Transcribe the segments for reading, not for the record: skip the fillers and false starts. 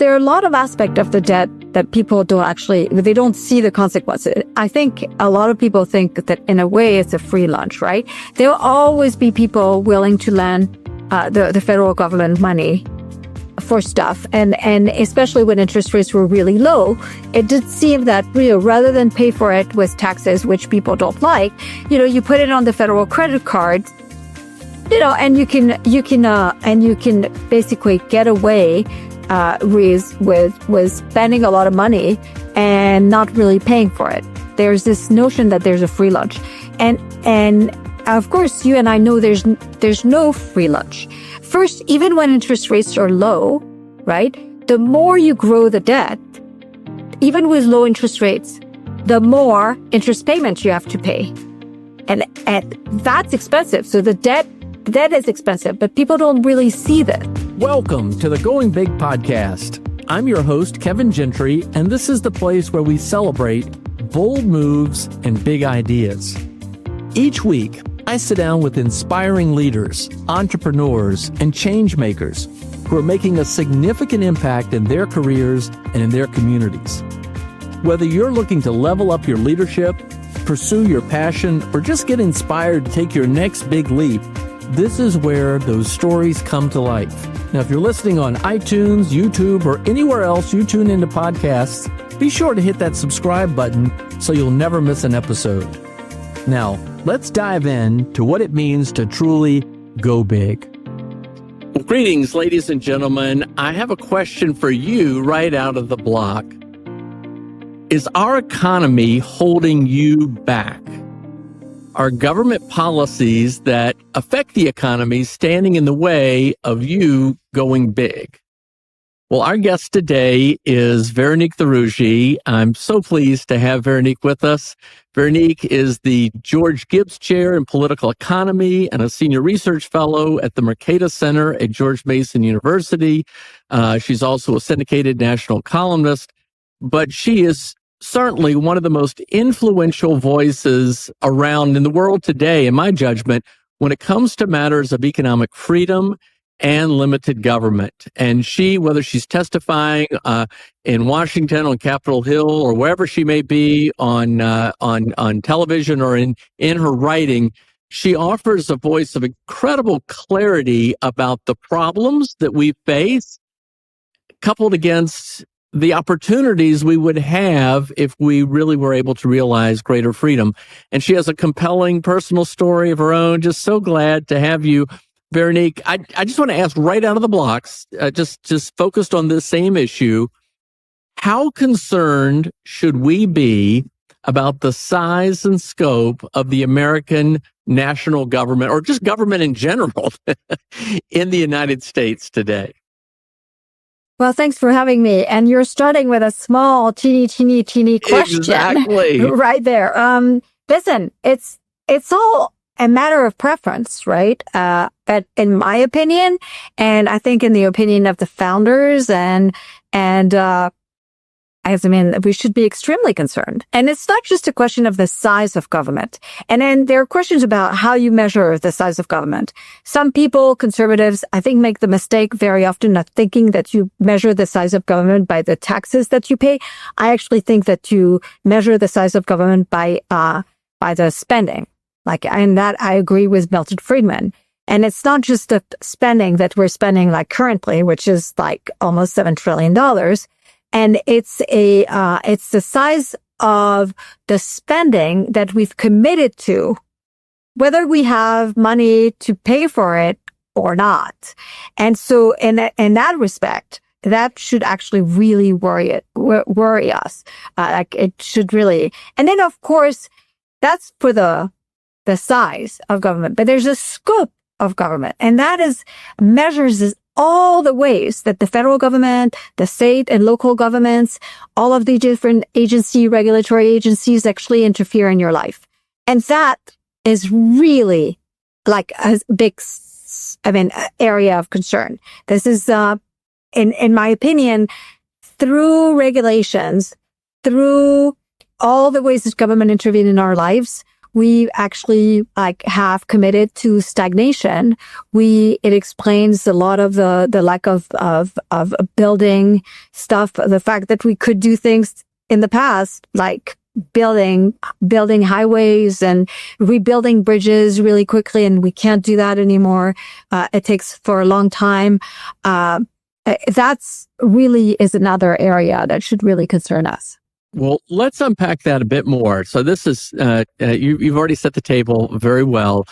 there are a lot of aspects of the debt that people they don't see the consequences. I think a lot of people think that in a way it's a free lunch, right? There will always be people willing to lend the federal government money for stuff. And especially when interest rates were really low, it did seem that, rather than pay for it with taxes, which people don't like, you put it on the federal credit card, and you can basically get away with spending a lot of money and not really paying for it. There's this notion that there's a free lunch, and of course you and I know there's no free lunch. First, even when interest rates are low, right, the more you grow the debt, even with low interest rates, the more interest payments you have to pay, and that's expensive. So the debt is expensive, but people don't really see that. Welcome to the Going Big podcast. I'm your host, Kevin Gentry, and this is the place where we celebrate bold moves and big ideas. Each week, I sit down with inspiring leaders, entrepreneurs, and change makers who are making a significant impact in their careers and in their communities. Whether you're looking to level up your leadership, pursue your passion, or just get inspired to take your next big leap, this is where those stories come to life. Now, if you're listening on iTunes, YouTube, or anywhere else you tune into podcasts, be sure to hit that subscribe button so you'll never miss an episode. Now, let's dive in to what it means to truly go big. Well, greetings, ladies and gentlemen. I have a question for you right out of the block. Is our economy holding you back? Are government policies that affect the economy standing in the way of you going big? Well, our guest today is Veronique de Rugy. I'm so pleased to have Veronique with us. Veronique is the George Gibbs Chair in Political Economy and a Senior Research Fellow at the Mercatus Center at George Mason University. She's also a syndicated national columnist, but she is certainly one of the most influential voices around in the world today, in my judgment, when it comes to matters of economic freedom and limited government. And she, whether she's testifying in Washington on Capitol Hill or wherever she may be on television or in her writing, she offers a voice of incredible clarity about the problems that we face, coupled against the opportunities we would have if we really were able to realize greater freedom. And she has a compelling personal story of her own. Just so glad to have you, Veronique. I just want to ask right out of the blocks, just focused on this same issue, how concerned should we be about the size and scope of the American national government, or just government in general, in the United States today? Well, thanks for having me. And you're starting with a small, teeny question. Exactly. Right there. Listen, it's all a matter of preference, right? But in my opinion, and I think in the opinion of the founders we should be extremely concerned. And it's not just a question of the size of government. And then there are questions about how you measure the size of government. Some people, conservatives, I think, make the mistake very often of thinking that you measure the size of government by the taxes that you pay. I actually think that you measure the size of government by the spending. And that I agree with Milton Friedman. And it's not just the spending that we're spending currently, which is almost $7 trillion. And it's the size of the spending that we've committed to, whether we have money to pay for it or not. And so in that respect, that should actually really worry us. It should really. And then, of course, that's for the size of government, but there's a scope of government, and that measures all the ways that the federal government, the state and local governments, all of the different regulatory agencies actually interfere in your life. And that is really a big, area of concern. This is, in my opinion, through regulations, through all the ways that government intervene in our lives, we actually have committed to stagnation. It explains a lot of the lack of building stuff, the fact that we could do things in the past, like building highways and rebuilding bridges really quickly, and we can't do that anymore. It takes for a long time. That's really is another area that should really concern us. Well, let's unpack that a bit more. So this is, you've already set the table very well.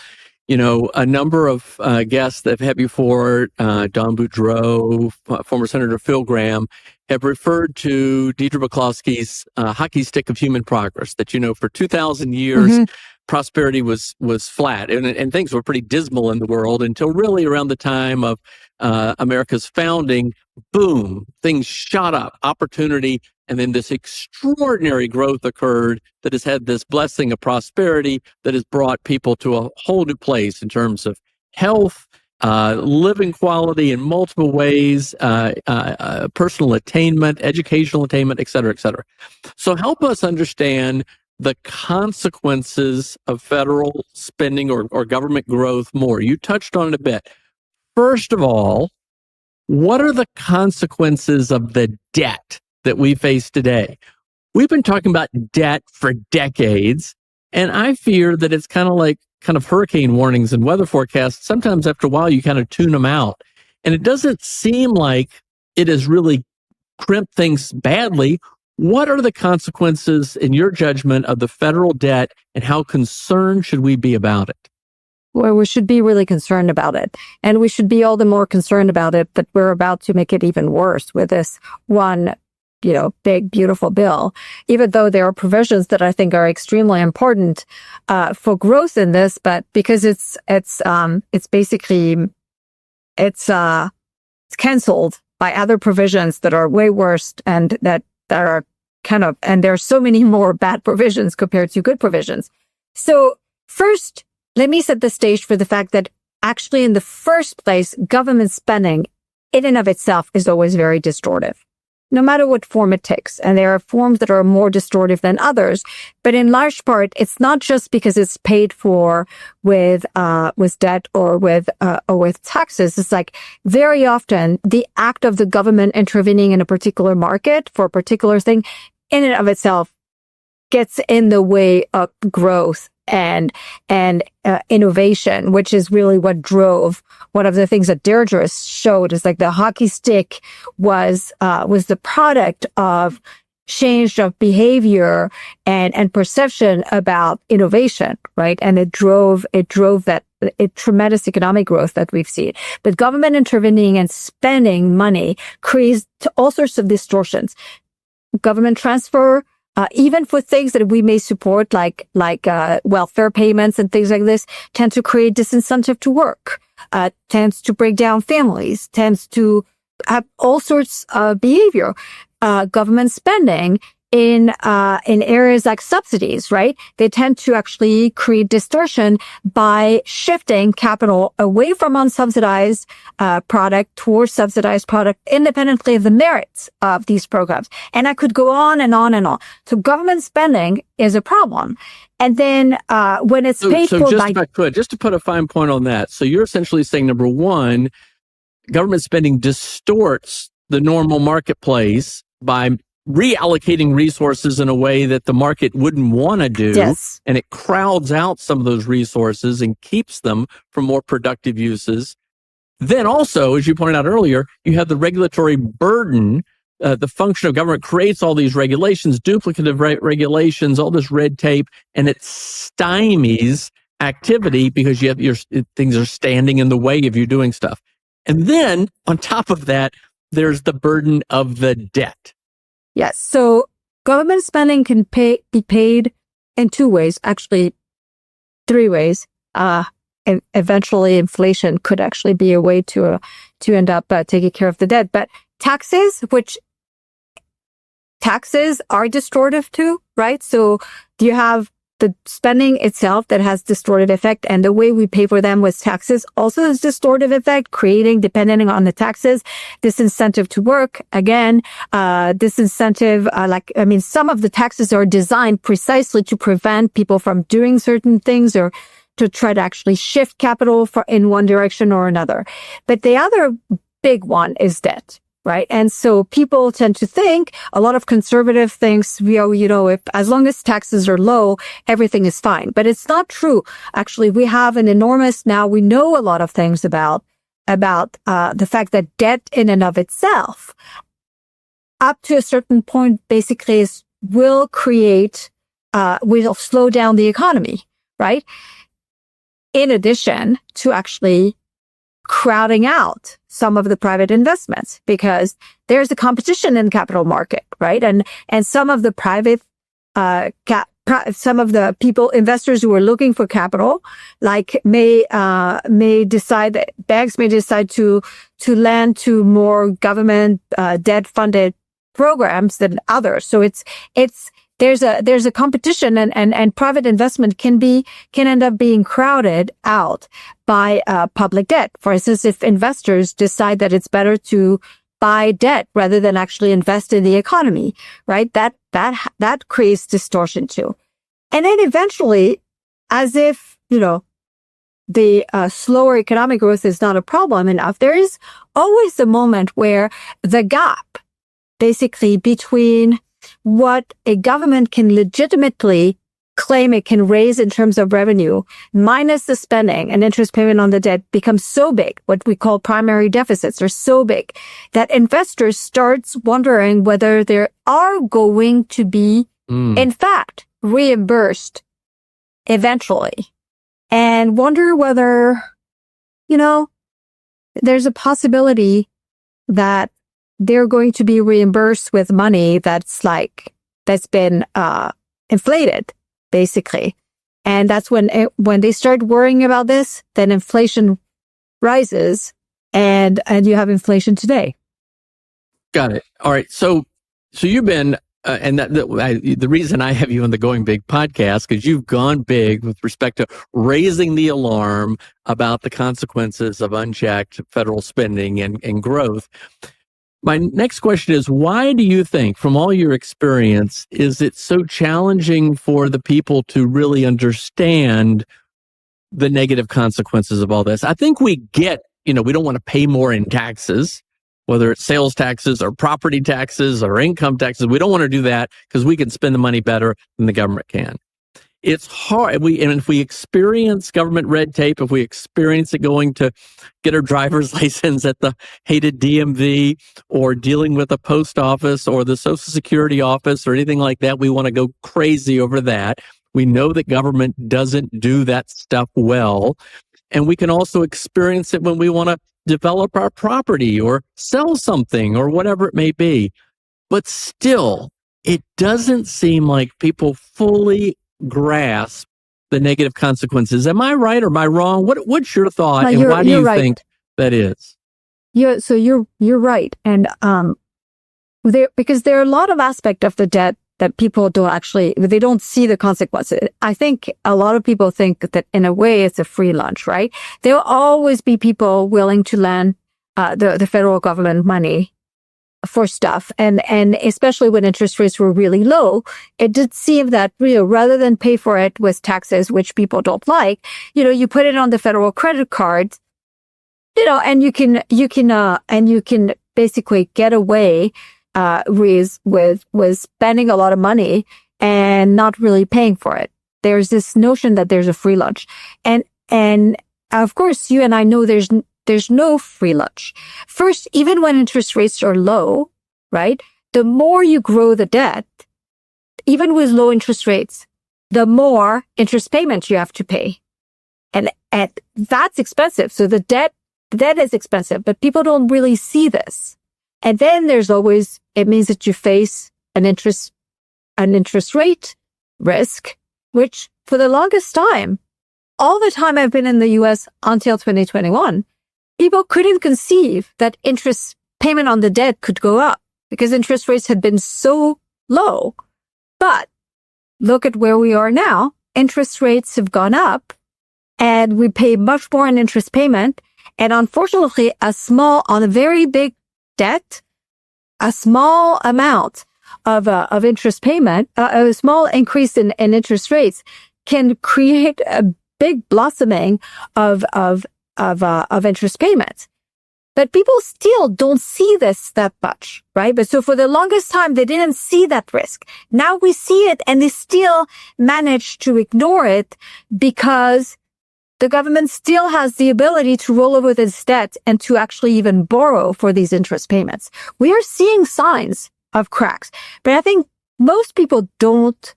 You know, a number of guests that have had before, Don Boudreaux, former Senator Phil Gramm, have referred to Deidre McCloskey's hockey stick of human progress, that, you know, for 2,000 years, prosperity was flat and things were pretty dismal in the world until really around the time of America's founding. Boom, things shot up, opportunity, and then this extraordinary growth occurred that has had this blessing of prosperity that has brought people to a whole new place in terms of health, living quality in multiple ways, personal attainment, educational attainment, et cetera, et cetera. So help us understand the consequences of federal spending or government growth more. You touched on it a bit. First of all, what are the consequences of the debt that we face today? We've been talking about debt for decades, and I fear that it's kind of hurricane warnings and weather forecasts. Sometimes after a while, you kind of tune them out. And it doesn't seem like it has really crimped things badly. What are the consequences, in your judgment, of the federal debt, and how concerned should we be about it? Well, we should be really concerned about it. And we should be all the more concerned about it that we're about to make it even worse with this one, big, beautiful bill, even though there are provisions that I think are extremely important for growth in this, but because it's canceled by other provisions that are way worse and that are and there are so many more bad provisions compared to good provisions. So first, let me set the stage for the fact that actually in the first place, government spending in and of itself is always very distortive, no matter what form it takes. And there are forms that are more distortive than others. But in large part, it's not just because it's paid for with debt or with taxes. It's like very often the act of the government intervening in a particular market for a particular thing in and of itself gets in the way of growth and innovation, which is really what drove one of the things that Deirdre showed is like the hockey stick was the product of change of behavior and perception about innovation, right? And it drove that tremendous economic growth that we've seen. But government intervening and spending money creates all sorts of distortions. Government transfer, even for things that we may support, like welfare payments and things like this, tend to create disincentive to work, tends to break down families, tends to have all sorts of behavior. Government spending in areas like subsidies, right? They tend to actually create distortion by shifting capital away from unsubsidized product towards subsidized product, independently of the merits of these programs. And I could go on and on and on. So government spending is a problem. And then when it's paid for by... just to put a fine point on that. So you're essentially saying, number one, government spending distorts the normal marketplace by reallocating resources in a way that the market wouldn't want to do. Yes. And it crowds out some of those resources and keeps them from more productive uses. Then also, as you pointed out earlier, you have the regulatory burden. The function of government creates all these regulations, duplicative regulations, all this red tape, and it stymies activity because you have things are standing in the way of you doing stuff. And then on top of that, there's the burden of the debt. Yes. So government spending can be paid in two ways, actually three ways. And eventually inflation could actually be a way to end up taking care of the debt. But taxes are distortive too, right? So you have the spending itself that has distorted effect, and the way we pay for them with taxes also has distortive effect, creating, depending on the taxes, disincentive to work. Again, disincentive, some of the taxes are designed precisely to prevent people from doing certain things or to try to actually shift capital in one direction or another. But the other big one is debt. Right. And so people tend to think, a lot of conservative thinks, if as long as taxes are low, everything is fine. But it's not true. Actually, we have we know a lot of things about the fact that debt in and of itself, up to a certain point, basically will slow down the economy. Right. In addition to actually crowding out some of the private investments, because there's a competition in the capital market, right? And some of the private, some of the investors who are looking for capital, may decide that banks may decide to lend to more government, debt funded programs than others. So there's a competition, and private investment can end up being crowded out by public debt. For instance, if investors decide that it's better to buy debt rather than actually invest in the economy, right? That creates distortion too. And then eventually, as if, the slower economic growth is not a problem enough, there is always the moment where the gap basically between what a government can legitimately claim it can raise in terms of revenue minus the spending and interest payment on the debt becomes so big, what we call primary deficits are so big, that investors starts wondering whether there are going to be, in fact, reimbursed eventually, and wonder whether, there's a possibility that they're going to be reimbursed with money that's been inflated, basically. And that's when they start worrying about this, then inflation rises, and you have inflation today. Got it. All right. So you've been, the reason I have you on the Going Big podcast, because you've gone big with respect to raising the alarm about the consequences of unchecked federal spending and growth. My next question is, why do you think, from all your experience, is it so challenging for the people to really understand the negative consequences of all this? I think we get, we don't want to pay more in taxes, whether it's sales taxes or property taxes or income taxes. We don't want to do that because we can spend the money better than the government can. It's hard. And if we experience government red tape, if we experience it going to get our driver's license at the hated DMV, or dealing with the post office or the Social Security office or anything like that, we want to go crazy over that. We know that government doesn't do that stuff well. And we can also experience it when we want to develop our property or sell something or whatever it may be. But still, it doesn't seem like people fully grasp the negative consequences. Am I right or am I wrong? What's your thought, and why do you think that is? So you're right, and because there are a lot of aspects of the debt that people they don't see the consequences. I think a lot of people think that in a way it's a free lunch, right? There will always be people willing to lend the federal government money for stuff. And especially when interest rates were really low, it did seem that, rather than pay for it with taxes, which people don't like, you put it on the federal credit card, and you can basically get away, with spending a lot of money and not really paying for it. There's this notion that there's a free lunch. And of course, you and I know there's no free lunch. First, even when interest rates are low, right? The more you grow the debt, even with low interest rates, the more interest payments you have to pay. And that's expensive. So the debt is expensive, but people don't really see this. And then it means that you face an interest rate risk, which for the longest time, all the time I've been in the US until 2021, people couldn't conceive that interest payment on the debt could go up because interest rates had been so low. But look at where we are now. interest rates have gone up and we pay much more in interest payment. And unfortunately, on a very big debt, a small amount of interest payment, a small increase in interest rates can create a big blossoming of interest payments. But people still don't see this that much, right? But so for the longest time, they didn't see that risk. Now we see it and they still manage to ignore it because the government still has the ability to roll over this debt and to actually even borrow for these interest payments. We are seeing signs of cracks, but I think most people don't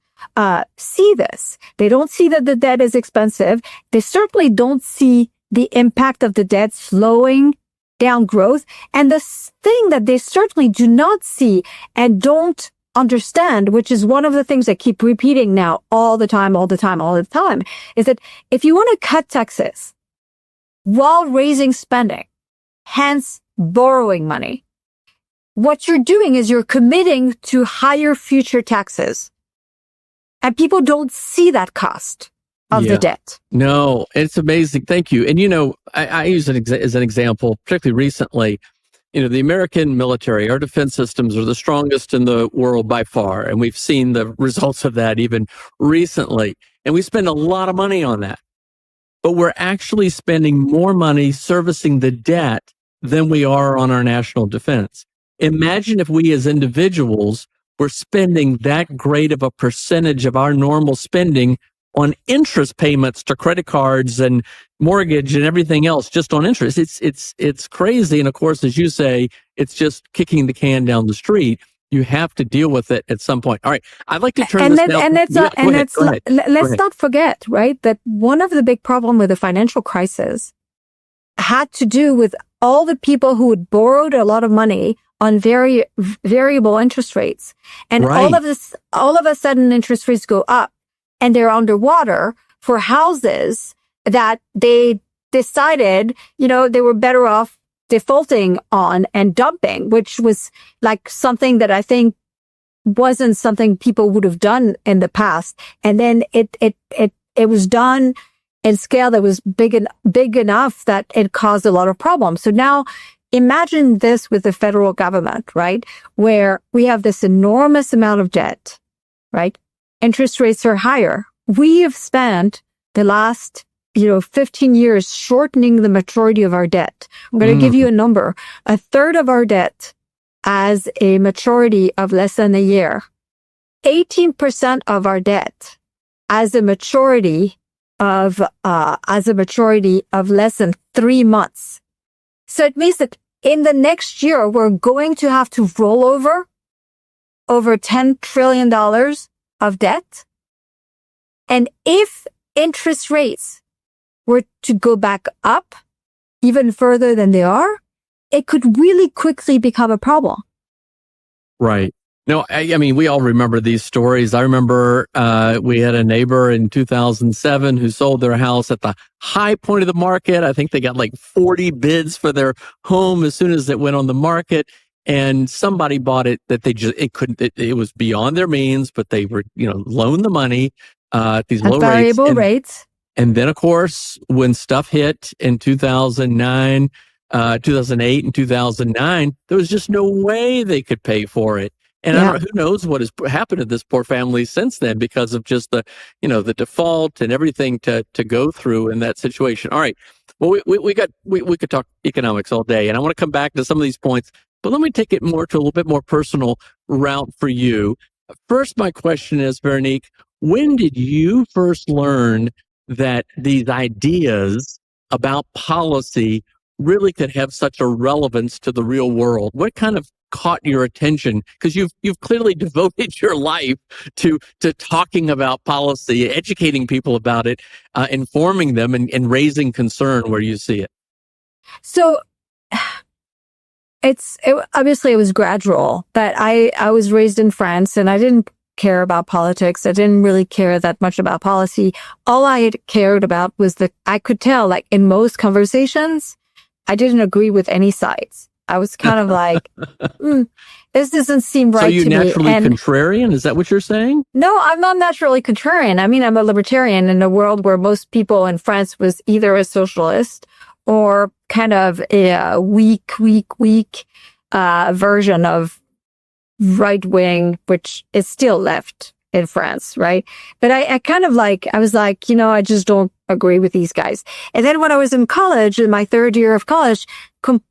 see this. They don't see that the debt is expensive. They certainly don't see the impact of the debt slowing down growth. And the thing that they certainly do not see and don't understand, which is one of the things I keep repeating now all the time, is that if you want to cut taxes while raising spending, hence borrowing money, what you're doing is you're committing to higher future taxes. And people don't see that cost of the debt. No, it's amazing. Thank you. And, I use it as an example, particularly recently. The American military, our defense systems are the strongest in the world by far. And we've seen the results of that even recently. And we spend a lot of money on that. But we're actually spending more money servicing the debt than we are on our national defense. Imagine if we as individuals were spending that great of a percentage of our normal spending on interest payments to credit cards and mortgage and everything else, just on interest. It's crazy. And of course, as you say, it's just kicking the can down the street. You have to deal with it at some point. All right. I'd like to turn this now. Let's not forget, right, that one of the big problems with the financial crisis had to do with all the people who had borrowed a lot of money on very variable interest rates. And all of a sudden interest rates go up and they're underwater for houses that they decided, they were better off defaulting on and dumping, which was like something that I think wasn't something people would have done in the past. And then it was done in scale that was big enough that it caused a lot of problems. So now imagine this with the federal government, right? Where we have this enormous amount of debt, right? Interest rates are higher. We have spent the last 15 years shortening the maturity of our debt. I'm going to give you a number. A third of our debt has a maturity of less than a year. 18% of our debt has a maturity of less than 3 months. So it means that in the next year, we're going to have to roll over $10 trillion of debt. And if interest rates were to go back up even further than they are, it could really quickly become a problem. Right. No, I mean, we all remember these stories. I remember we had a neighbor in 2007 who sold their house at the high point of the market. I think they got like 40 bids for their home as soon as it went on the market. And somebody bought it that it was beyond their means, but they were, loaned the money at these low variable rates. And then, of course, when stuff hit in 2009, 2008 and 2009, there was just no way they could pay for it. And who knows what has happened to this poor family since then because of just the default and everything to go through in that situation. All right. Well, we could talk economics all day, and I want to come back to some of these points, but let me take it more to a little bit more personal route for you. First, my question is, Veronique, when did you first learn that these ideas about policy really could have such a relevance to the real world? What kind of caught your attention? Because you've clearly devoted your life to talking about policy, educating people about it, informing them, and raising concern where you see it. So obviously it was gradual. That I was raised in France and I didn't care about politics. I didn't really care that much about policy. All I had cared about was I could tell, like in most conversations, I didn't agree with any sides. I was kind of like, this doesn't seem right to me. So you're naturally contrarian? Is that what you're saying? No, I'm not naturally contrarian. I mean, I'm a libertarian in a world where most people in France was either a socialist or kind of a weak version of right wing, which is still left in France, right? But I kind of like, I was like, I just don't agree with these guys. And then when I was in college, in my third year of college, it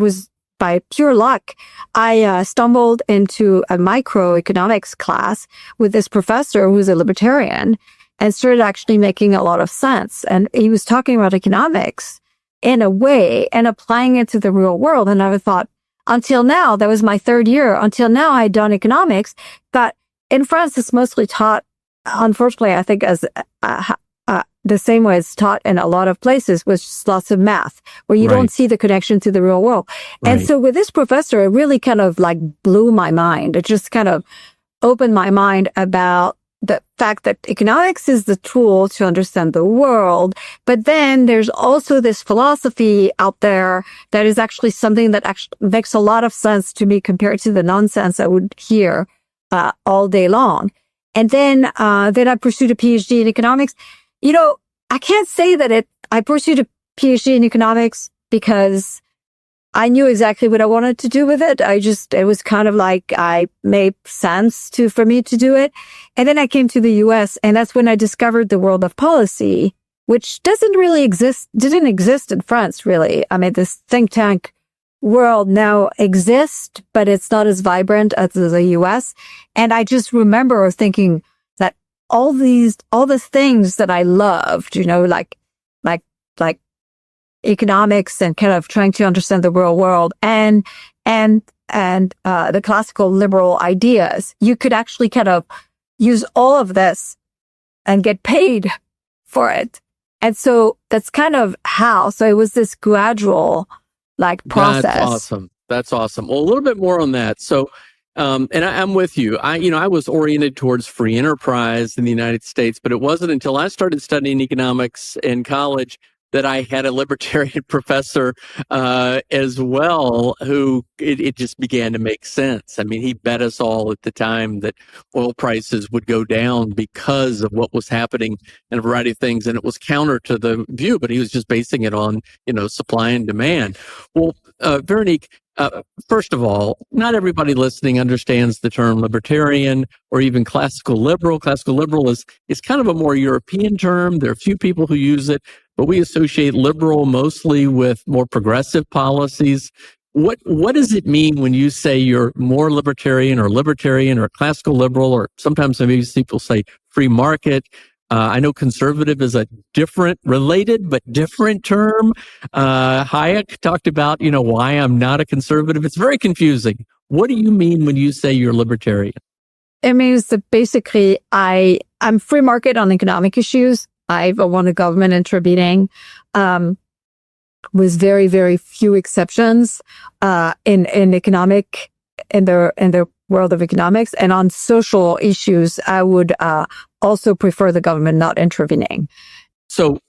was by pure luck, I stumbled into a microeconomics class with this professor who's a libertarian and started actually making a lot of sense. And he was talking about economics in a way and applying it to the real world. And I thought, until now, that was my third year. Until now, I had done economics, but in France, it's mostly taught, unfortunately, I think as the same way it's taught in a lot of places, with just lots of math, where you don't see the connection to the real world. Right. And so with this professor, it really kind of like blew my mind. It just kind of opened my mind about the fact that economics is the tool to understand the world. But then there's also this philosophy out there that is actually something that actually makes a lot of sense to me compared to the nonsense I would hear all day long. And then I pursued a PhD in economics. I can't say that I pursued a PhD in economics because I knew exactly what I wanted to do with it. It was kind of like I made sense for me to do it. And then I came to the US, and that's when I discovered the world of policy, which didn't exist in France, really. I mean, this think tank world now exists, but it's not as vibrant as the US. And I just remember thinking that all the things that I loved, like economics and kind of trying to understand the real world and the classical liberal ideas, you could actually kind of use all of this and get paid for it. And so that's kind of how. So it was this gradual process. That's awesome. Well, a little bit more on that. So, and I'm with you. I was oriented towards free enterprise in the United States, but it wasn't until I started studying economics in college that I had a libertarian professor as well, who it just began to make sense. I mean, he bet us all at the time that oil prices would go down because of what was happening and a variety of things. And it was counter to the view, but he was just basing it on, supply and demand. Well, Veronique, first of all, not everybody listening understands the term libertarian or even classical liberal. Classical liberal is kind of a more European term. There are a few people who use it, but we associate liberal mostly with more progressive policies. What does it mean when you say you're more libertarian or classical liberal, or sometimes maybe people say free market? I know conservative is a related but different term. Hayek talked about, why I'm not a conservative. It's very confusing. What do you mean when you say you're libertarian? It means that basically I'm free market on economic issues. I don't want a government intervening, with very, very few exceptions, in the world of economics. And on social issues, I would, also prefer the government not intervening. So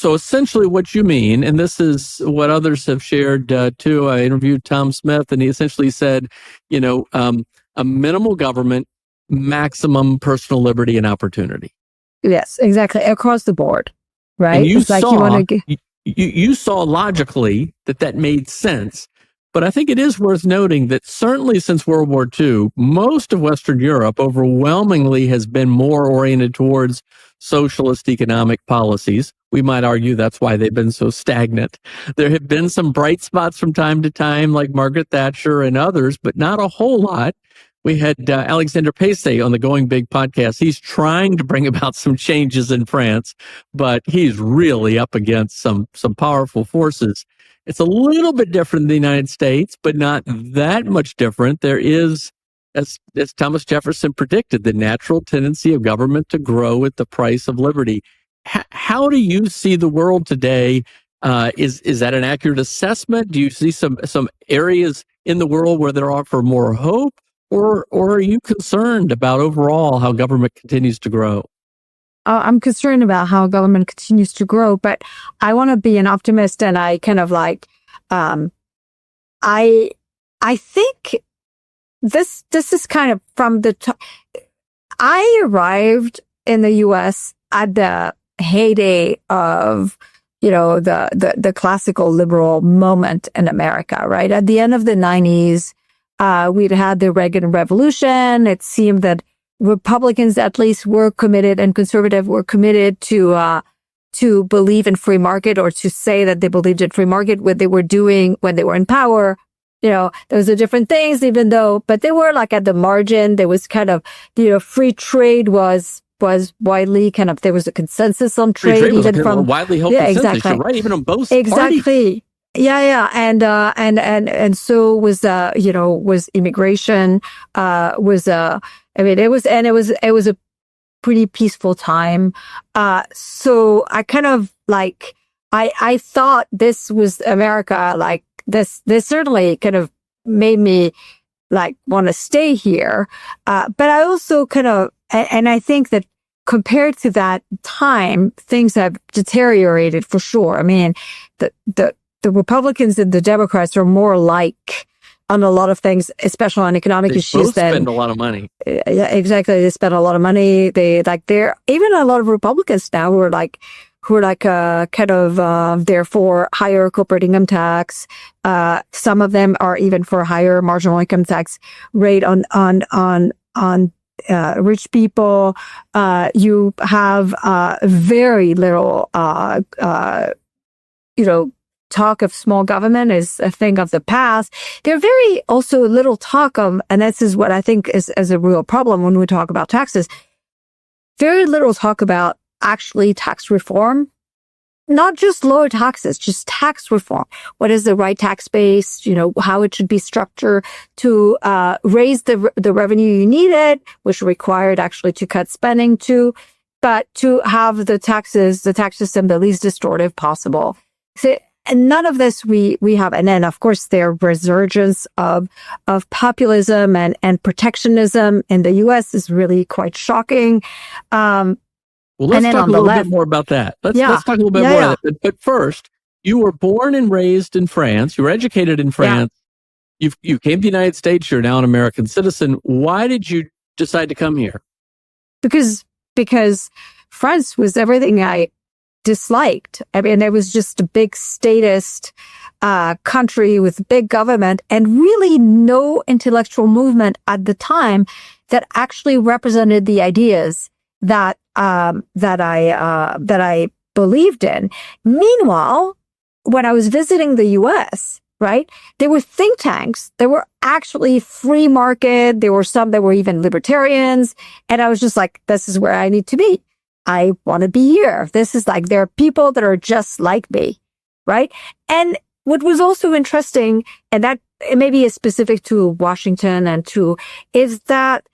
essentially what you mean, and this is what others have shared, too. I interviewed Tom Smith, and he essentially said, a minimal government, maximum personal liberty and opportunity. Yes, exactly. Across the board, right? And you saw logically that made sense. But I think it is worth noting that certainly since World War II, most of Western Europe overwhelmingly has been more oriented towards socialist economic policies. We might argue that's why they've been so stagnant. There have been some bright spots from time to time, like Margaret Thatcher and others, but not a whole lot. We had Alexander Payset on the Going Big podcast. He's trying to bring about some changes in France, but he's really up against some powerful forces. It's a little bit different in the United States, but not that much different. There is, as Thomas Jefferson predicted, the natural tendency of government to grow at the price of liberty. How do you see the world today? Is that an accurate assessment? Do you see some areas in the world where there offer more hope? Or are you concerned about overall how government continues to grow? I'm concerned about how government continues to grow, but I want to be an optimist, and I kind of I think this is kind of from the I arrived in the U.S. at the heyday of, the classical liberal moment in America, right? At the end of the 90s, we'd had the Reagan Revolution. It seemed that Republicans, at least, were committed, and conservative were committed to believe in free market, or to say that they believed in free market. What they were doing when they were in power, those are different things, but they were like at the margin. There was kind of, free trade was widely kind of, there was a consensus on trade, even from widely held consensus. Exactly. You're right, even on both exactly. parties. Yeah. And so was immigration, it was a pretty peaceful time. So I kind of I thought this was America, like this certainly kind of made me want to stay here. But I also kind of, and I think that compared to that time, things have deteriorated for sure. I mean, the Republicans and the Democrats are more alike on a lot of things, especially on economic issues. They both spend a lot of money. Yeah, exactly. They spend a lot of money. They're even a lot of Republicans now who are kind of they're for higher corporate income tax. Some of them are even for higher marginal income tax rate on rich people. You have very little talk of small government is a thing of the past. There's very also little talk of, and this is what I think is a real problem when we talk about taxes, very little talk about actually tax reform. Not just lower taxes, just tax reform. What is the right tax base? How it should be structured to raise the revenue you needed, which required actually to cut spending too, but to have the tax system the least distortive possible. So, and none of this we have. And then, of course, there resurgence of populism and protectionism in the U.S. is really quite shocking. Well, let's talk a little bit more about that. Let's talk a little bit more about that. But first, you were born and raised in France. You were educated in France. Yeah. You came to the United States. You're now an American citizen. Why did you decide to come here? Because France was everything I disliked. I mean, it was just a big statist country with big government and really no intellectual movement at the time that actually represented the ideas that I believed in. Meanwhile, when I was visiting the U.S., right, there were think tanks. There were actually free market. There were some that were even libertarians. And I was just like, this is where I need to be. I want to be here. This is there are people that are just like me, right? And what was also interesting, and that it maybe is specific to Washington is that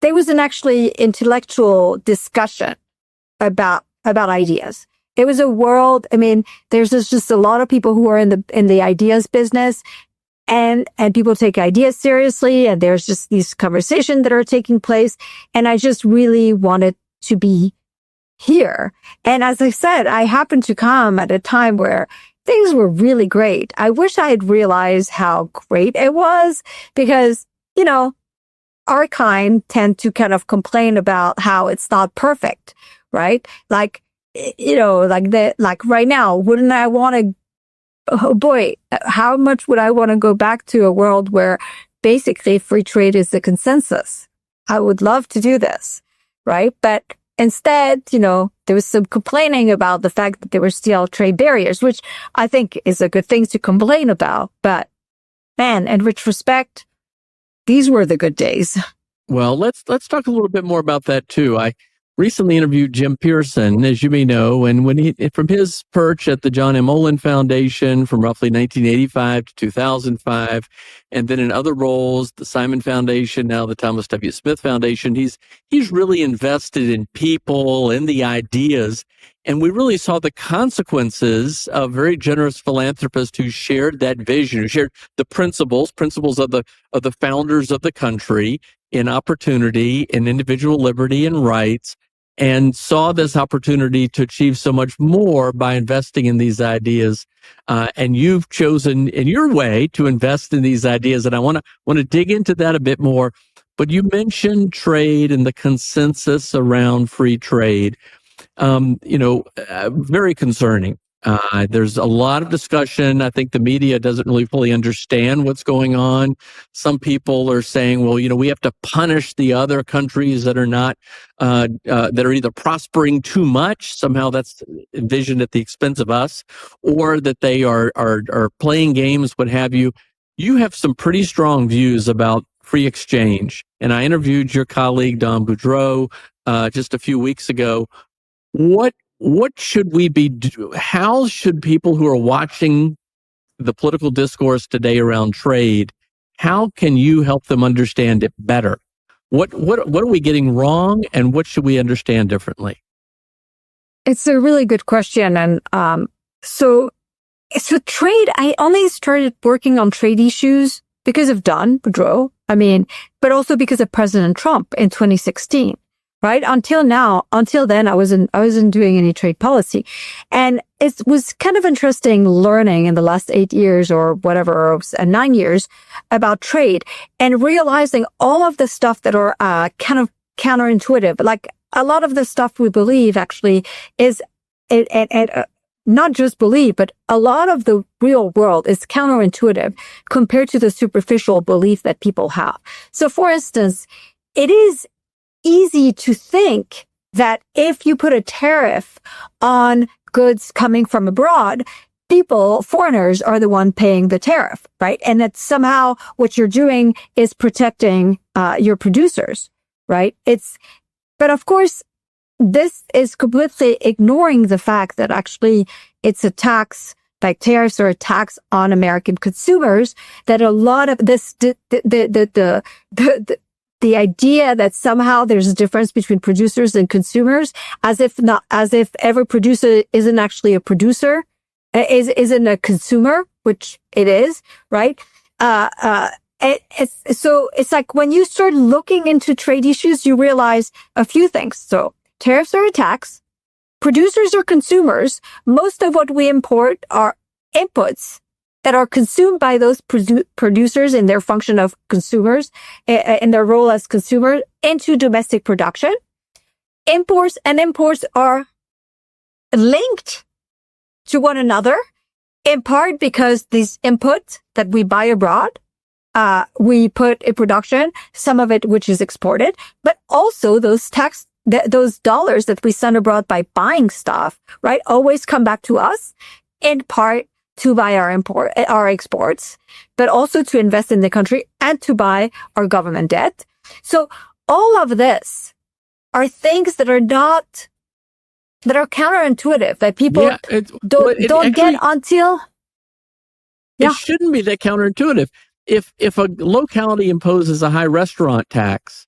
there was an actually intellectual discussion about ideas. It was a world. I mean, there's just a lot of people who are in the ideas business, and people take ideas seriously, and there's just these conversations that are taking place. And I just really wanted to be here. And as I said, I happened to come at a time where things were really great. I wish I had realized how great it was, because, our kind tend to kind of complain about how it's not perfect, right? Like right now, wouldn't I want to, oh boy, how much would I want to go back to a world where basically free trade is the consensus? I would love to do this, right? But instead, there was some complaining about the fact that there were still trade barriers, which I think is a good thing to complain about. But man, in retrospect, these were the good days. Well, let's talk a little bit more about that too. I recently interviewed Jim Pearson, as you may know, and from his perch at the John M. Olin Foundation from roughly 1985 to 2005, and then in other roles, the Simon Foundation, now the Thomas W. Smith Foundation, he's really invested in people and the ideas. And we really saw the consequences of very generous philanthropists who shared that vision, who shared the principles of the founders of the country in opportunity, in individual liberty and rights, and saw this opportunity to achieve so much more by investing in these ideas. And you've chosen in your way to invest in these ideas. And I want to dig into that a bit more. But you mentioned trade and the consensus around free trade. Very concerning. There's a lot of discussion. I think the media doesn't really fully understand what's going on. Some people are saying, well, we have to punish the other countries that are not, that are either prospering too much. Somehow that's envisioned at the expense of us, or that they are playing games, what have you. You have some pretty strong views about free exchange. And I interviewed your colleague, Don Boudreau, just a few weeks ago. What should we be doing? How should people who are watching the political discourse today around trade, how can you help them understand it better? What are we getting wrong, and what should we understand differently? It's a really good question. And so trade, I only started working on trade issues because of Don Boudreau, but also because of President Trump in 2016. Right? Until then, I wasn't doing any trade policy. And it was kind of interesting learning in the last 8 years or whatever, 9 years about trade, and realizing all of the stuff that are kind of counterintuitive. Like a lot of the stuff we believe actually is, not just believe, but a lot of the real world is counterintuitive compared to the superficial belief that people have. So for instance, it is easy to think that if you put a tariff on goods coming from abroad, foreigners are the one paying the tariff, right? And that somehow what you're doing is protecting your producers, right? But of course, this is completely ignoring the fact that actually it's a tax, like tariffs are a tax on American consumers, that a lot of this, the idea that somehow there's a difference between producers and consumers, as if every producer isn't actually a producer, isn't a consumer, which it is, right? It's like when you start looking into trade issues, you realize a few things. So tariffs are a tax. Producers are consumers. Most of what we import are inputs that are consumed by those producers in their function of consumers, in their role as consumers, into domestic production. Imports are linked to one another, in part because these inputs that we buy abroad, we put in production, some of it which is exported, but also those dollars that we send abroad by buying stuff, right, always come back to us, in part to buy our exports, but also to invest in the country and to buy our government debt. So all of this are things that are counterintuitive, that people don't get until. It shouldn't be that counterintuitive. If a locality imposes a high restaurant tax,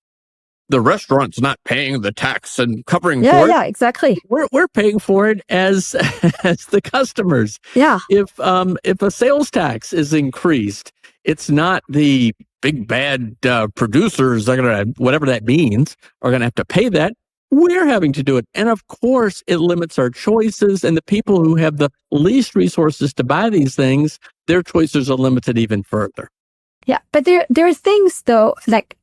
the restaurant's not paying the tax and covering for it. Yeah, exactly. We're paying for it as the customers. Yeah. If a sales tax is increased, it's not the big bad producers are gonna, whatever that means, are gonna have to pay that. We're having to do it, and of course, it limits our choices. And the people who have the least resources to buy these things, their choices are limited even further. Yeah, but there are things though, like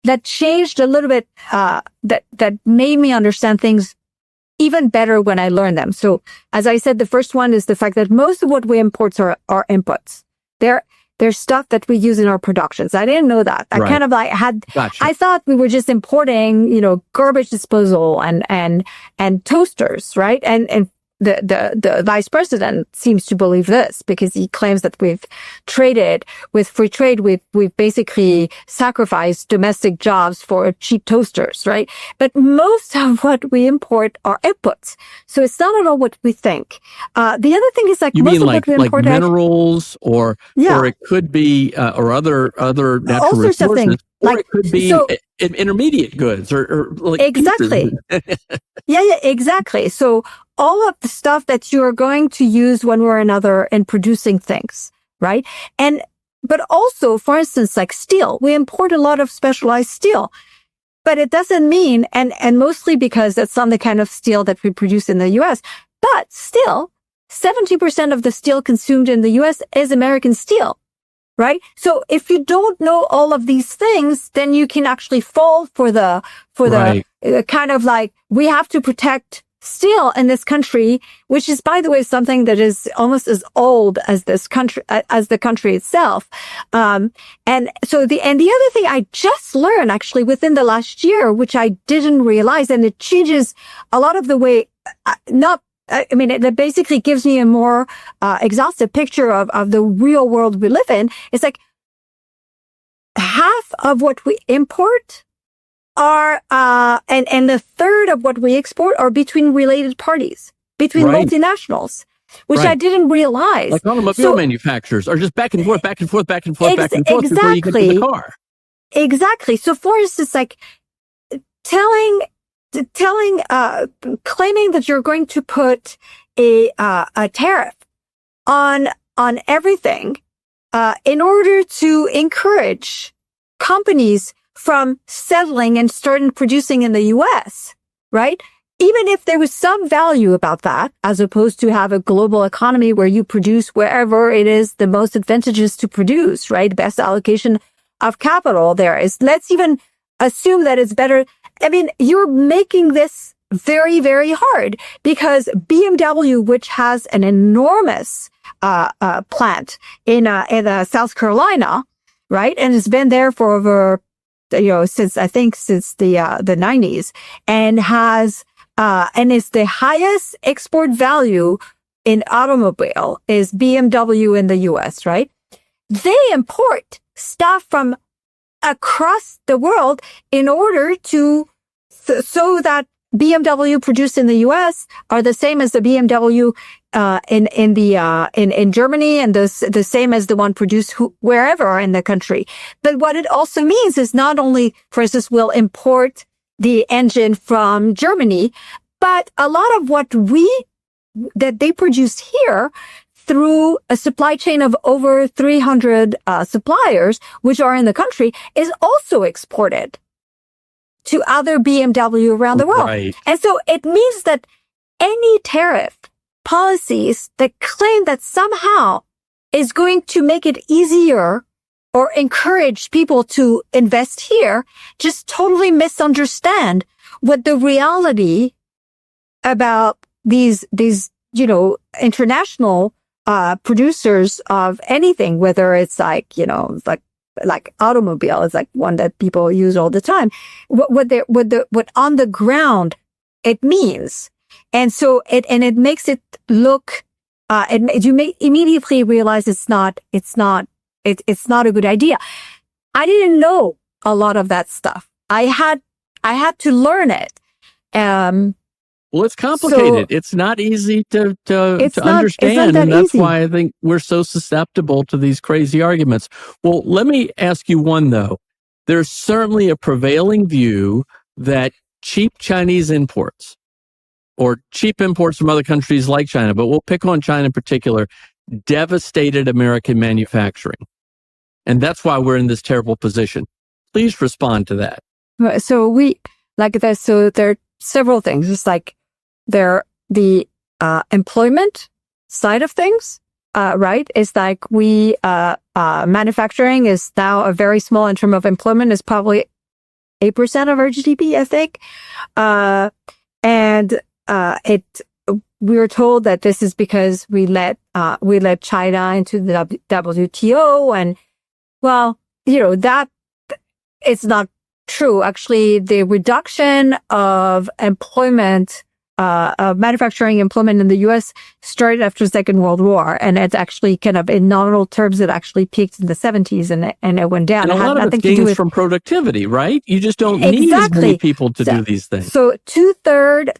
that changed a little bit, that made me understand things even better when I learned them. So as I said, the first one is the fact that most of what we import are inputs. They're stuff that we use in our productions. I didn't know that. I kind of Gotcha. I thought we were just importing, garbage disposal and toasters, right? And the vice president seems to believe this because he claims that we've traded with free trade. We've basically sacrificed domestic jobs for cheap toasters, right? But most of what we import are inputs. So it's not at all what we think. The other thing is you most mean of what we import minerals or it could be, or other natural all sorts resources. of things. Or it could be intermediate goods or like exactly. Yeah, exactly. So all of the stuff that you are going to use one way or another in producing things, right? But also, for instance, like steel, we import a lot of specialized steel. But it doesn't mean, and mostly because that's not the kind of steel that we produce in the US, but still 70% of the steel consumed in the US is American steel, right? So if you don't know all of these things, then you can actually fall for the kind of like, we have to protect steel in this country, which is, by the way, something that is almost as old as this country, as the country itself. And the other thing I just learned actually within the last year, which I didn't realize, and it changes a lot of the way, it basically gives me a more exhaustive picture of the real world we live in. It's like half of what we import are, and the third of what we export are between related parties, between multinationals, which I didn't realize. Like automobile manufacturers are just back and forth before you get to the car. Exactly. So for instance, like claiming that you're going to put a tariff on everything, in order to encourage companies from settling and starting producing in the US, right? Even if there was some value about that, as opposed to have a global economy where you produce wherever it is the most advantageous to produce, right? Best allocation of capital there is. Let's even assume that it's better. I mean, you're making this very, very hard because BMW, which has an enormous plant in South Carolina, right? And it's been there for over since the 90s, and has, and is the highest export value in automobile is BMW in the US, right? They import stuff from across the world in order to, so that BMW produced in the US are the same as the BMW in Germany, and the same as the one produced wherever in the country. But what it also means is not only, for instance, we'll import the engine from Germany, but a lot of what that they produce here through a supply chain of over 300 suppliers, which are in the country, is also exported to other BMW around the world. Right. And so it means that any tariff policies that claim that somehow is going to make it easier or encourage people to invest here just totally misunderstand what the reality about these international producers of anything, whether it's like automobile is like one that people use all the time. What on the ground it means, and so it makes it look. You may immediately realize it's not a good idea. I didn't know a lot of that stuff. I had to learn it. Well, it's complicated. It's not easy to understand, and that's why I think we're so susceptible to these crazy arguments. Well, let me ask you one, though. There's certainly a prevailing view that cheap Chinese imports, or cheap imports from other countries like China, but we'll pick on China in particular, devastated American manufacturing. And that's why we're in this terrible position. Please respond to that. So there are several things. It's like the employment side of things, right? It's like manufacturing is now a very small in terms of employment, is probably 8% of our GDP, I think. We were told that this is because we let China into the WTO, and well, that it's not true. Actually, the reduction of employment, of manufacturing employment in the U.S. started after the Second World War, and it's actually kind of in nominal terms, it actually peaked in the 70s and it went down. And a lot of it gains from productivity, right? You just don't need as many people to do these things. So two-third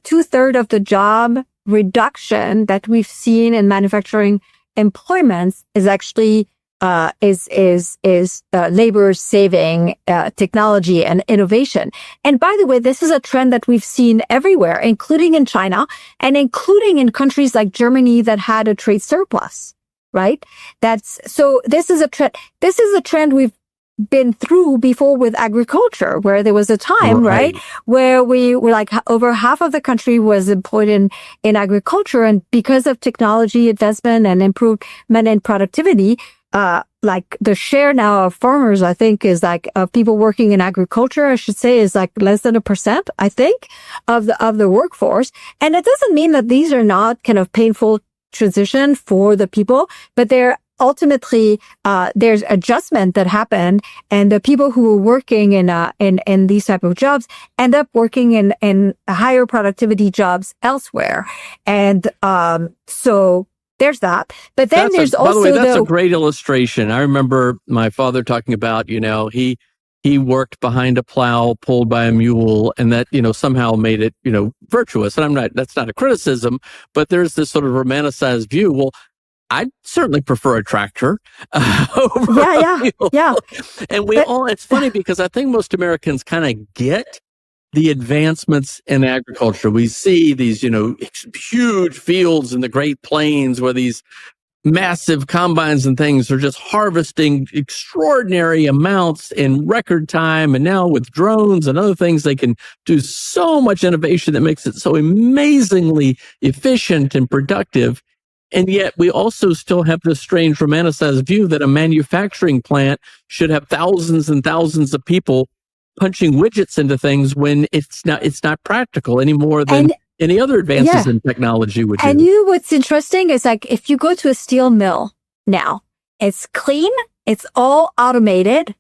of the job reduction that we've seen in manufacturing employments is actually labor saving, technology and innovation. And by the way, this is a trend that we've seen everywhere, including in China and including in countries like Germany that had a trade surplus, right? This is a trend. This is a trend been through before with agriculture, where there was a time, right, where we were like over half of the country was employed in agriculture. And because of technology advancement and improvement in productivity, like the share now of farmers, I think, is like of people working in agriculture, I should say, is like less than 1%, I think, of the workforce. And it doesn't mean that these are not kind of painful transition for the people, but they're ultimately, there's adjustment that happened, and the people who were working in these type of jobs end up working in higher productivity jobs elsewhere. And, so there's that. But then there's also, by the way, that's a great illustration. I remember my father talking about, he worked behind a plow pulled by a mule, and that, somehow made it, virtuous. And that's not a criticism, but there's this sort of romanticized view. Well, I'd certainly prefer a tractor over a mule. Yeah. And it's funny because I think most Americans kind of get the advancements in agriculture. We see these, huge fields in the Great Plains where these massive combines and things are just harvesting extraordinary amounts in record time. And now with drones and other things, they can do so much innovation that makes it so amazingly efficient and productive. And yet we also still have this strange romanticized view that a manufacturing plant should have thousands and thousands of people punching widgets into things when it's not practical any more than any other advances in technology would do. And what's interesting is like, if you go to a steel mill now, it's clean, it's all automated.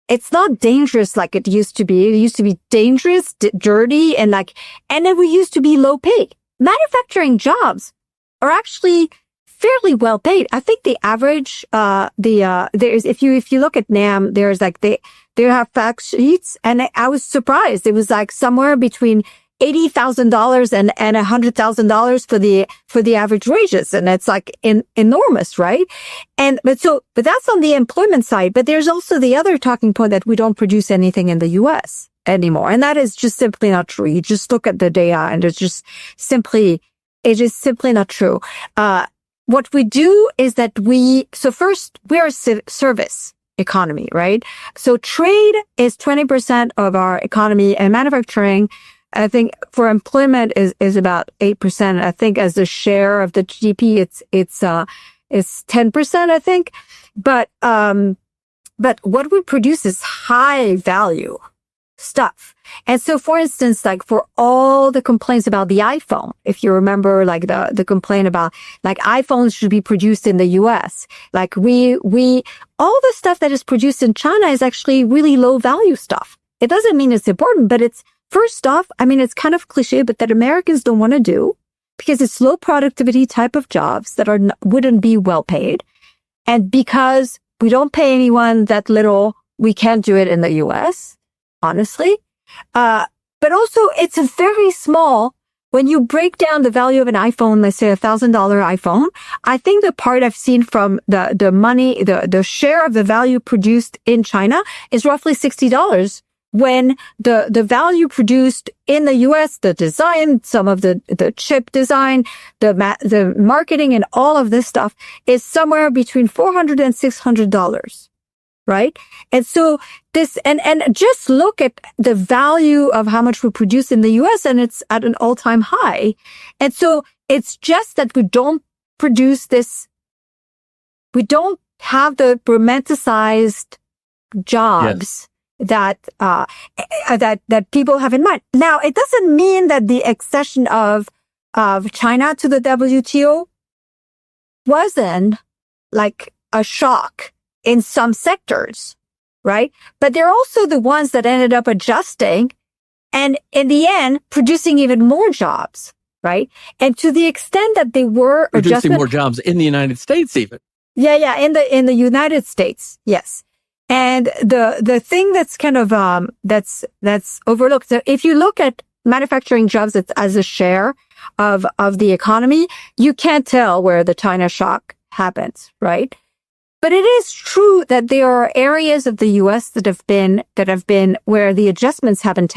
It's not dangerous like it used to be. It used to be dangerous, dirty, and then we used to be low paid. Manufacturing jobs are actually fairly well paid. I think the average, there's, if you look at NAM, there's like, they have fact sheets, and I was surprised. It was like somewhere between $80,000 and $100,000 for the average wages. And it's like enormous, right? But that's on the employment side. But there's also the other talking point that we don't produce anything in the US anymore. And that is just simply not true. You just look at the data and it is simply not true. What we do is that first, we're a service economy, right? So trade is 20% of our economy, and manufacturing, I think, for employment is about 8%. I think as a share of the GDP, it's 10%, I think. But what we produce is high value stuff. And so, for instance, like for all the complaints about the iPhone, if you remember, like the complaint about like iPhones should be produced in the US, like all the stuff that is produced in China is actually really low value stuff. It doesn't mean it's important, but it's, first off, I mean, it's kind of cliche, but that Americans don't want to do because it's low productivity type of jobs that wouldn't be well paid. And because we don't pay anyone that little, we can't do it in the US. Honestly. But also it's very small. When you break down the value of an iPhone, let's say $1,000 iPhone, I think the part I've seen from the money, the share of the value produced in China is roughly $60. When the value produced in the US, the design, some of the chip design, the marketing and all of this stuff is somewhere between $400 and $600. Right? And so and just look at the value of how much we produce in the US, and it's at an all-time high. And so it's just that we don't produce this. We don't have the romanticized jobs that people have in mind. Now, it doesn't mean that the accession of China to the WTO wasn't like a shock in some sectors, right? But they're also the ones that ended up adjusting and in the end producing even more jobs, right? And to the extent that they were producing more jobs in the United States even. Yeah, in the United States, yes. And the thing that's kind of that's overlooked. So if you look at manufacturing jobs as a share of the economy, you can't tell where the China shock happens, right? But it is true that there are areas of the U.S. that have been where the adjustments haven't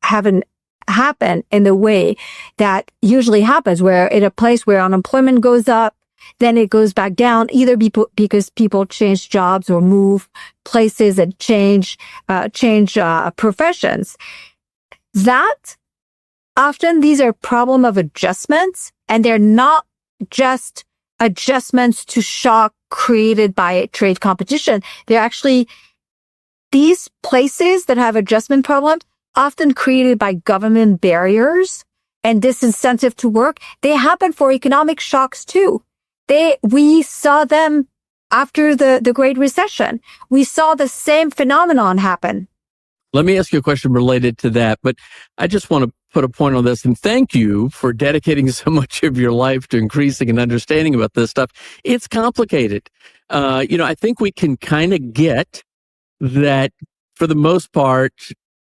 happened in the way that usually happens, where in a place where unemployment goes up then it goes back down, either because people change jobs or move places and change professions. That often these are problem of adjustments, and they're not just adjustments to shock created by trade competition. They're actually these places that have adjustment problems, often created by government barriers and disincentive to work. They happen for economic shocks too. We saw them after the Great Recession. We saw the same phenomenon happen. Let me ask you a question related to that, but I just want to put a point on this, and thank you for dedicating so much of your life to increasing and understanding about this stuff. It's complicated. I think we can kind of get that for the most part,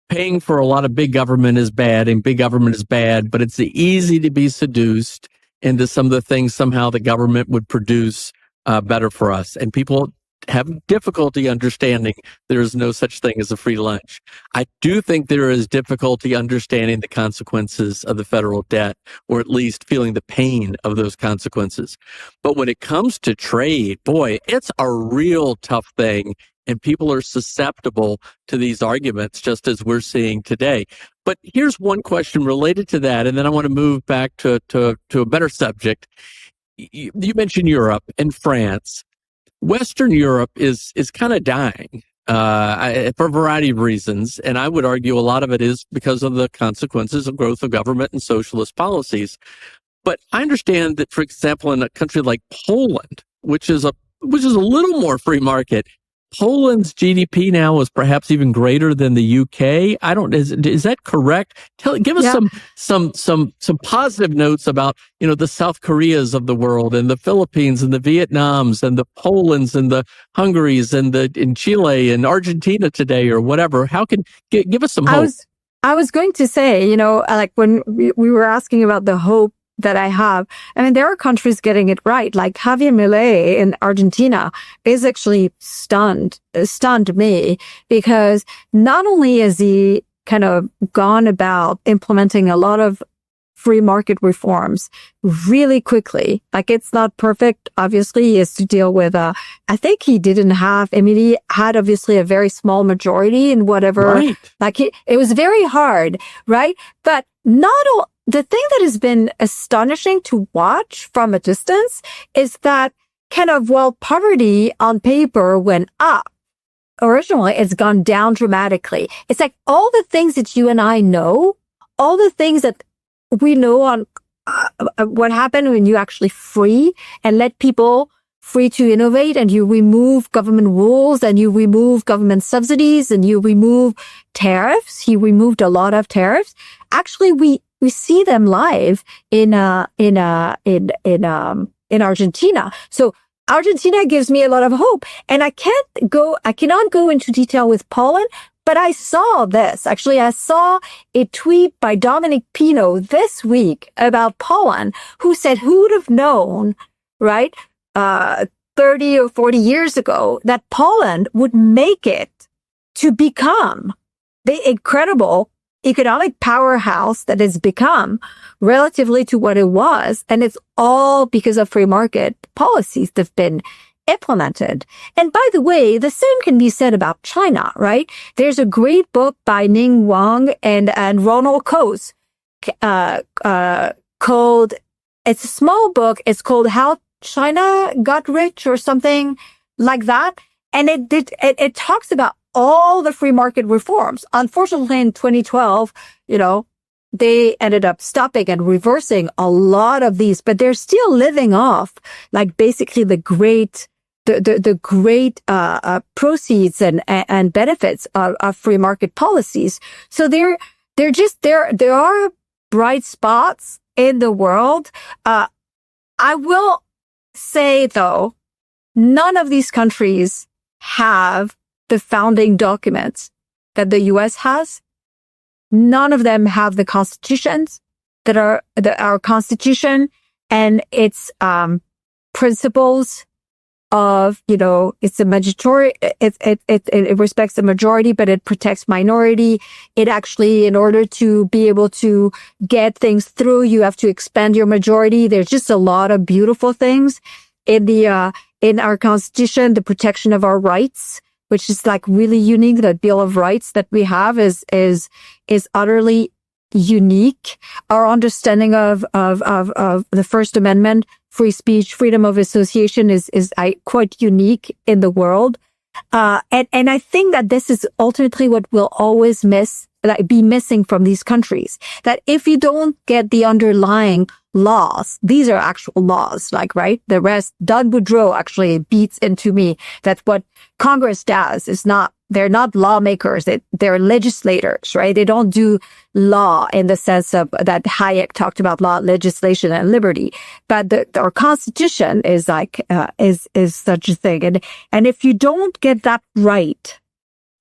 paying for a lot of big government is bad, and big government is bad, but it's easy to be seduced into some of the things somehow the government would produce better for us. And people have difficulty understanding there is no such thing as a free lunch. I do think there is difficulty understanding the consequences of the federal debt, or at least feeling the pain of those consequences. But when it comes to trade, boy, it's a real tough thing. And people are susceptible to these arguments, just as we're seeing today. But here's one question related to that, and then I want to move back to a better subject. You mentioned Europe and France. Western Europe is kind of dying for a variety of reasons, and I would argue a lot of it is because of the consequences of growth of government and socialist policies. But I understand that, for example, in a country like Poland, which is a little more free market, Poland's GDP now is perhaps even greater than the UK. Is that correct? Give us some positive notes about, the South Koreas of the world, and the Philippines, and the Vietnams, and the Polands, and the Hungarys, and in Chile and Argentina today, or whatever. Give us some hope. I was going to say, like when we were asking about the hope that I have. I mean, there are countries getting it right. Like Javier Milei in Argentina is actually stunned me, because not only is he kind of gone about implementing a lot of free market reforms really quickly. Like, it's not perfect. Obviously, he has to deal with, I think he had obviously a very small majority in whatever, right. It was very hard, right? But the thing that has been astonishing to watch from a distance is that while poverty on paper went up, originally it's gone down dramatically. It's like all the things that you and I know, all the things that we know on what happened when you actually free and let people free to innovate, and you remove government rules, and you remove government subsidies, and you remove tariffs. He removed a lot of tariffs. Actually, we see them live in Argentina. So Argentina gives me a lot of hope, and I cannot go into detail with Poland, but I saw this. Actually, I saw a tweet by Dominic Pino this week about Poland, who said, who would have known, right? 30 or 40 years ago, that Poland would make it to become the incredible economic powerhouse that it's become relatively to what it was. And it's all because of free market policies that have been implemented. And by the way, the same can be said about China, right? There's a great book by Ning Wang and Ronald Coase, called, it's a small book. It's called How China Got Rich, or something like that. And it talks about all the free market reforms. Unfortunately, in 2012, they ended up stopping and reversing a lot of these, but they're still living off, like, basically the great proceeds and benefits of free market policies. So there are bright spots in the world. I will say, though, none of these countries have the founding documents that the U.S. has. None of them have the constitutions that are our Constitution and its principles of, it's a majority, it respects the majority, but it protects minority. It actually, in order to be able to get things through, you have to expand your majority. There's just a lot of beautiful things. in our Constitution, the protection of our rights, which is like really unique. The Bill of Rights that we have is utterly unique. Our understanding of the First Amendment, free speech, freedom of association is quite unique in the world. And I think that this is ultimately what we'll always be missing from these countries. That if you don't get the underlying laws, these are actual laws, like, right? The rest, Doug Boudreaux actually beats into me that what Congress does is they're not lawmakers, they're legislators, right? They don't do law in the sense of that Hayek talked about law, legislation, and liberty. But our Constitution is is such a thing. And if you don't get that right,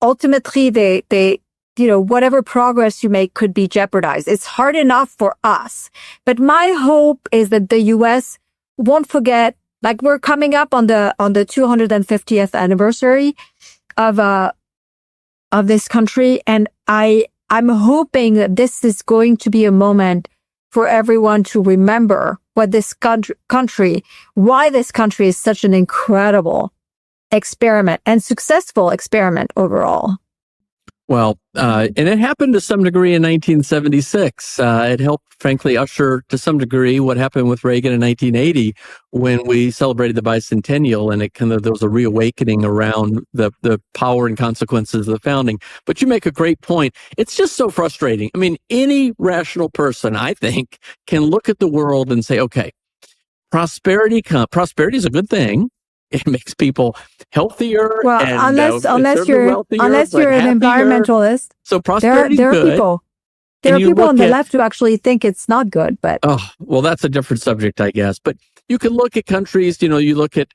ultimately they whatever progress you make could be jeopardized. It's hard enough for us. But my hope is that the U.S. won't forget, like we're coming up on the 250th anniversary of this country. And I'm hoping that this is going to be a moment for everyone to remember what this country, why this country is such an incredible experiment and successful experiment overall. Well, and it happened to some degree in 1976. It helped, frankly, usher to some degree what happened with Reagan in 1980 when we celebrated the bicentennial, and there was a reawakening around the power and consequences of the founding. But you make a great point. It's just so frustrating. I mean, any rational person, I think, can look at the world and say, okay, prosperity is a good thing. It makes people healthier. Well, and, unless you're an environmentalist. So prosperity there are good. people. There are people on the left who actually think it's not good. But well, that's a different subject, I guess. But you can look at countries. You look at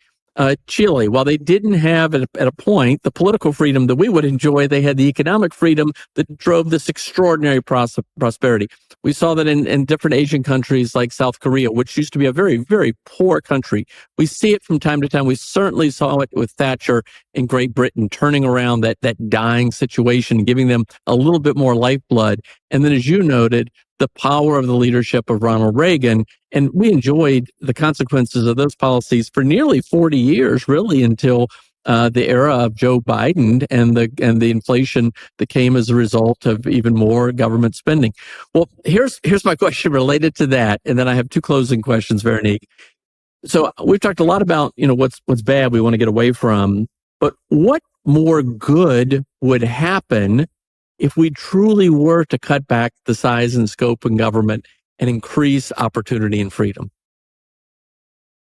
Chile. While they didn't have at a point the political freedom that we would enjoy, they had the economic freedom that drove this extraordinary prosperity. We saw that in different Asian countries like South Korea, which used to be a very, very poor country. We see it from time to time. We certainly saw it with Thatcher in Great Britain, turning around that dying situation, giving them a little bit more lifeblood. And then, as you noted, the power of the leadership of Ronald Reagan. And we enjoyed the consequences of those policies for nearly 40 years, really, until the era of Joe Biden and the inflation that came as a result of even more government spending. Well, here's my question related to that, and then I have two closing questions, Veronique. So we've talked a lot about what's bad we want to get away from, but what more good would happen if we truly were to cut back the size and scope of government and increase opportunity and freedom?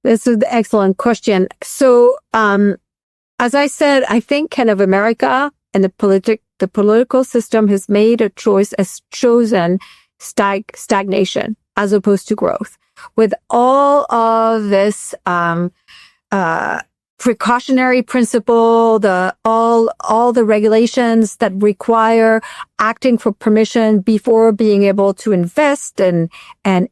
This is an excellent question. So, as I said, I think kind of America and the political system has made a choice, has chosen stagnation as opposed to growth. With all of this precautionary principle, all the regulations that require acting for permission before being able to invest and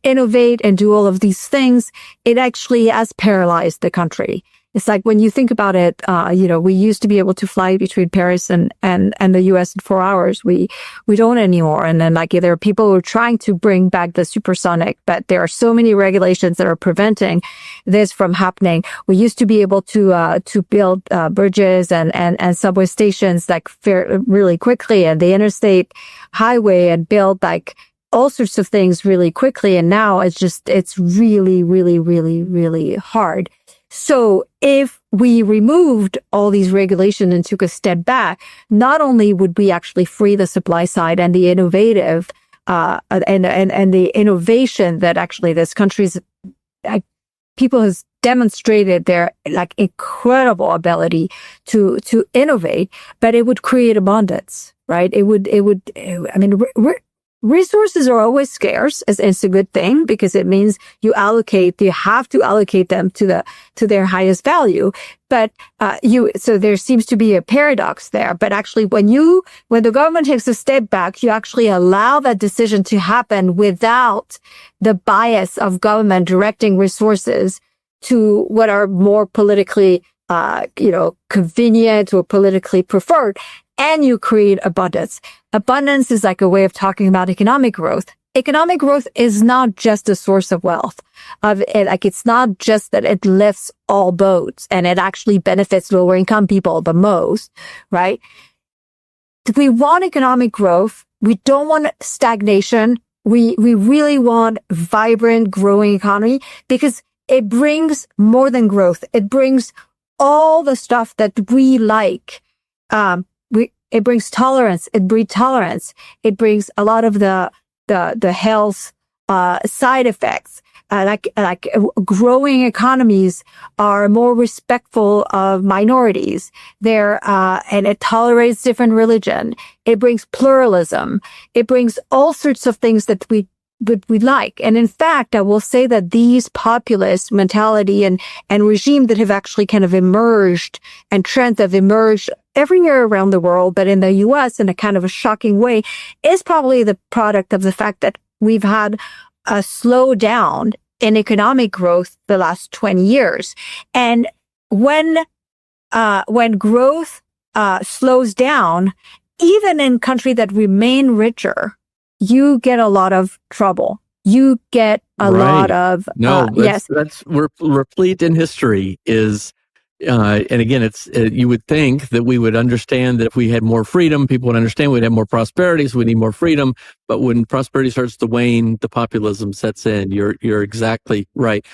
innovate and do all of these things, it actually has paralyzed the country. It's like when you think about it, we used to be able to fly between Paris and the US in 4 hours. We don't anymore. And then there are people who are trying to bring back the supersonic, but there are so many regulations that are preventing this from happening. We used to be able to build bridges and subway stations really quickly, and the interstate highway, and build all sorts of things really quickly. And now it's really, really, really, really hard. So if we removed all these regulations and took a step back, not only would we actually free the supply side and the innovative, and the innovation that actually this country's people has demonstrated their incredible ability to innovate, but it would create abundance, right? Resources are always scarce, and it's a good thing because it means you have to allocate them to their highest value. But, so there seems to be a paradox there. But actually, when the government takes a step back, you actually allow that decision to happen without the bias of government directing resources to what are more politically, convenient or politically preferred. And you create abundance. Abundance is like a way of talking about economic growth. economic growth is not just a source of wealth. It's not just that it lifts all boats and it actually benefits lower income people the most, right? If we want economic growth, we don't want stagnation. We really want vibrant, growing economy because it brings more than growth. It brings all the stuff that we like. It brings tolerance. It breeds tolerance. It brings a lot of the health side effects. Like growing economies are more respectful of minorities. And it tolerates different religion. It brings pluralism. It brings all sorts of things that we like. And in fact, I will say that these populist mentality and regime that have actually kind of emerged and trends that have emerged everywhere around the world, but in the US in a kind of a shocking way, is probably the product of the fact that we've had a slowdown in economic growth the last 20 years. And when growth slows down, even in countries that remain richer, you get a lot of trouble. You get a lot of we're replete in history is. And again, you would think that we would understand that if we had more freedom, people would understand we'd have more prosperity, so we need more freedom. But when prosperity starts to wane, the populism sets in. You're exactly right.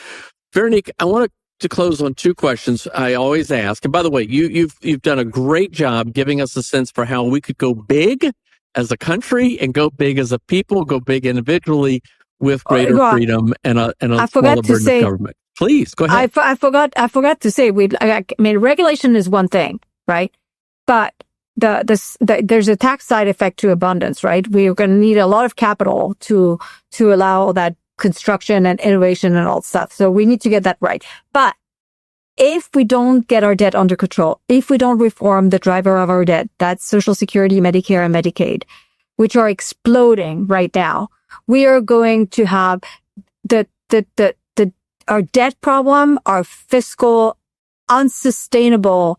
Veronique, I want to close on two questions I always ask. And by the way, you've done a great job giving us a sense for how we could go big as a country and go big as a people, go big individually with greater freedom and a smaller burden of government. Please go ahead. I forgot to say, regulation is one thing, right? But there's a tax side effect to abundance, right? We're going to need a lot of capital to allow all that construction and innovation and all stuff. So we need to get that right. But if we don't get our debt under control, if we don't reform the driver of our debt, that's Social Security, Medicare, and Medicaid, which are exploding right now, we are going to have our debt problem, our fiscal unsustainable,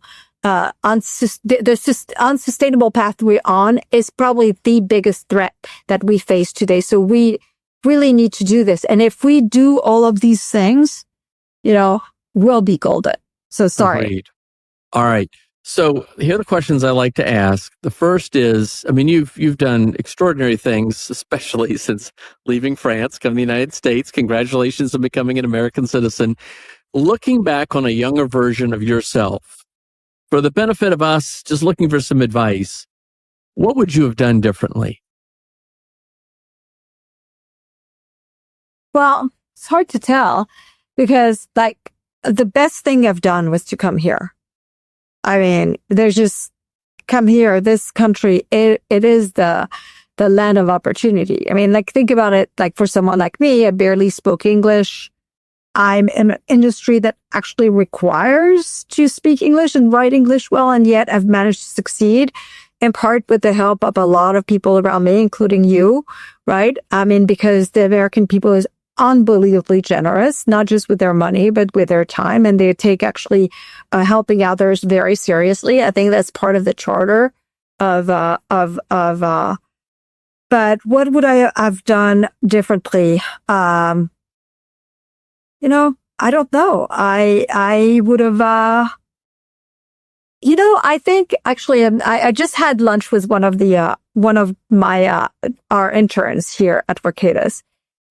unsustainable path we're on is probably the biggest threat that we face today. So we really need to do this. And if we do all of these things, we'll be golden. So sorry. Agreed. All right. So here are the questions I like to ask. The first is, you've done extraordinary things, especially since leaving France, coming to the United States. Congratulations on becoming an American citizen. Looking back on a younger version of yourself, for the benefit of us, just looking for some advice, what would you have done differently? Well, it's hard to tell because the best thing I've done was to come here. There's just come here, this country, it is the land of opportunity. Think about it, for someone like me, I barely spoke English. I'm in an industry that actually requires to speak English and write English well, and yet I've managed to succeed in part with the help of a lot of people around me, including you, right? Because the American people is unbelievably generous, not just with their money, but with their time. And they take actually helping others very seriously. I think that's part of the charter but what would I have done differently? I don't know. I would have, I think actually, I just had lunch with one of our interns here at Mercatus.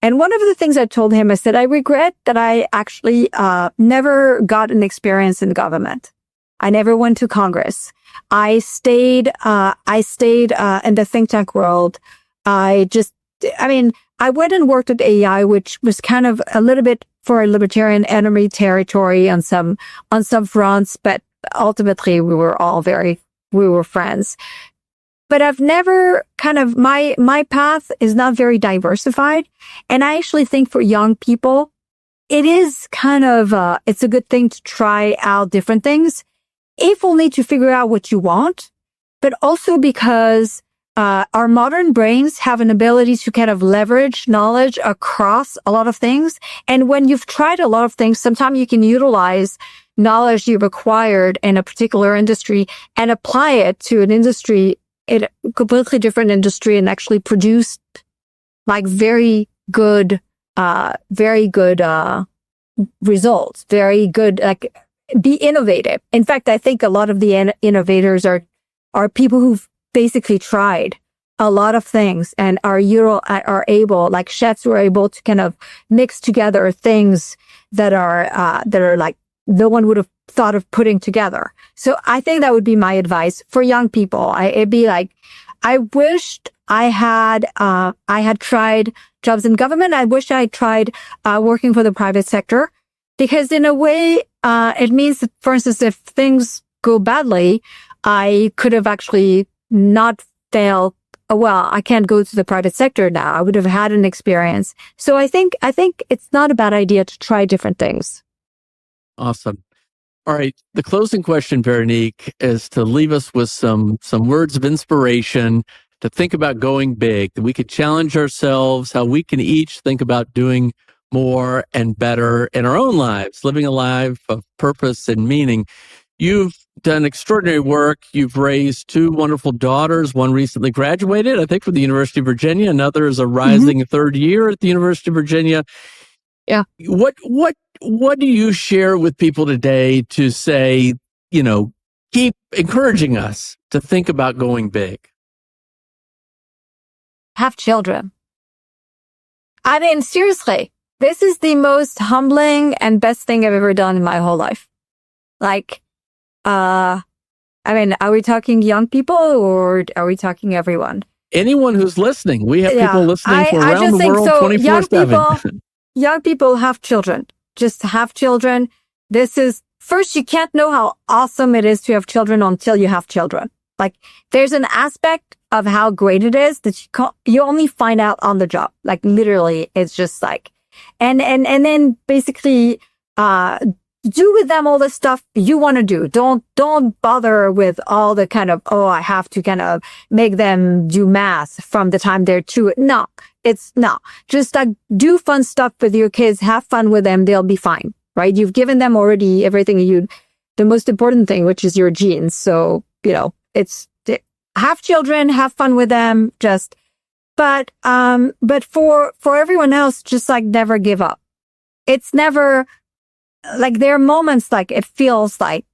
And one of the things I told him, I said, I regret that I actually never got an experience in government. I never went to Congress. I stayed in the think tank world. I went and worked at AI, which was kind of a little bit for a libertarian enemy territory on some fronts, but ultimately we were friends. But I've never my path is not very diversified. And I actually think for young people, it is it's a good thing to try out different things, if only to figure out what you want, but also because our modern brains have an ability to kind of leverage knowledge across a lot of things. And when you've tried a lot of things, sometimes you can utilize knowledge you've acquired in a particular industry and apply it to an industry in a completely different industry and actually produce like very good results, very good, like be innovative. In fact, I think a lot of the innovators are people who've basically tried a lot of things and are able, like chefs who are able to kind of mix together things that are like no one would have thought of putting together. So I think that would be my advice for young people. It'd be like, I wished I had tried jobs in government. I wish I had tried working for the private sector, because in a way, it means that, for instance, if things go badly, I could have actually not failed. Well, I can't go to the private sector now. I would have had an experience. So I think it's not a bad idea to try different things. Awesome. All right. The closing question, Veronique, is to leave us with some words of inspiration to think about going big, that we could challenge ourselves, how we can each think about doing more and better in our own lives, living a life of purpose and meaning. You've done extraordinary work. You've raised 2 wonderful daughters. One recently graduated, I think, from the University of Virginia. Another is a rising third year at the University of Virginia. Yeah. What do you share with people today to say, keep encouraging us to think about going big? Have children. I mean, seriously, this is the most humbling and best thing I've ever done in my whole life. Like, I mean, are we talking young people or are we talking everyone? Anyone who's listening. We have people listening from around the world 24/7. Young people have children. Just have children. First, you can't know how awesome it is to have children until you have children. Like, there's an aspect of how great it is that you only find out on the job. Like, literally, it's just like, and then basically, do with them all the stuff you want to do. Don't bother with all the kind of, I have to kind of make them do math from the time they're 2. No, just like do fun stuff with your kids, have fun with them. They'll be fine, right? You've given them already everything the most important thing, which is your genes. So, have children, have fun with them, but for everyone else, just like never give up. It's never, like, there are moments like it feels like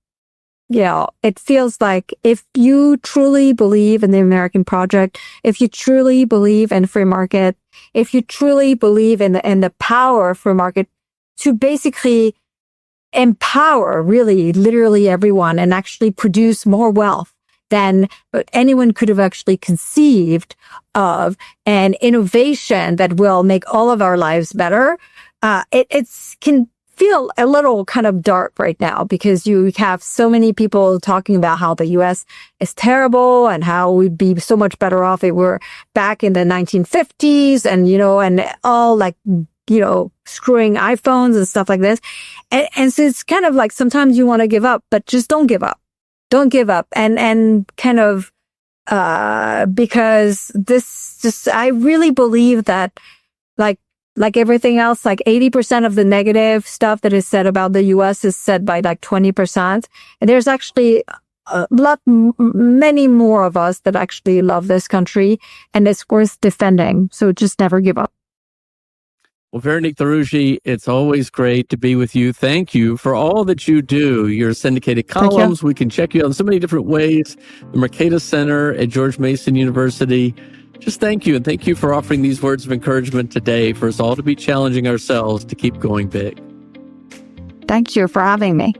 if you truly believe in the American project, if you truly believe in free market, if you truly believe in the power of free market to basically empower really literally everyone and actually produce more wealth than anyone could have actually conceived of, and innovation that will make all of our lives better, it can feel a little kind of dark right now, because you have so many people talking about how the US is terrible and how we'd be so much better off if we were back in the 1950s and, and all like, screwing iPhones and stuff like this. And so it's kind of like sometimes you want to give up, but just don't give up. Don't give up. And kind of, because I really believe that like everything else, like 80% of the negative stuff that is said about the US is said by like 20%. And there's actually many more of us that actually love this country, and it's worth defending. So just never give up. Well, Veronique de Rugy, it's always great to be with you. Thank you for all that you do. Your syndicated columns, we can check you out in so many different ways. The Mercatus Center at George Mason University. Just thank you. And thank you for offering these words of encouragement today for us all to be challenging ourselves to keep going big. Thank you for having me.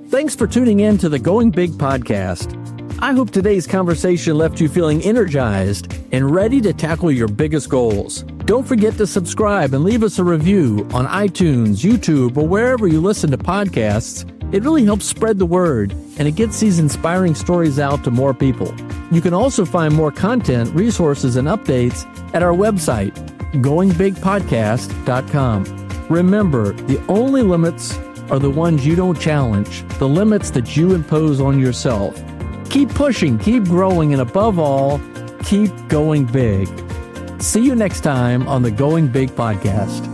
Thanks for tuning in to the Going Big podcast. I hope today's conversation left you feeling energized and ready to tackle your biggest goals. Don't forget to subscribe and leave us a review on iTunes, YouTube, or wherever you listen to podcasts. It really helps spread the word, and it gets these inspiring stories out to more people. You can also find more content, resources, and updates at our website, goingbigpodcast.com. Remember, the only limits are the ones you don't challenge, the limits that you impose on yourself. Keep pushing, keep growing, and above all, keep going big. See you next time on the Going Big podcast.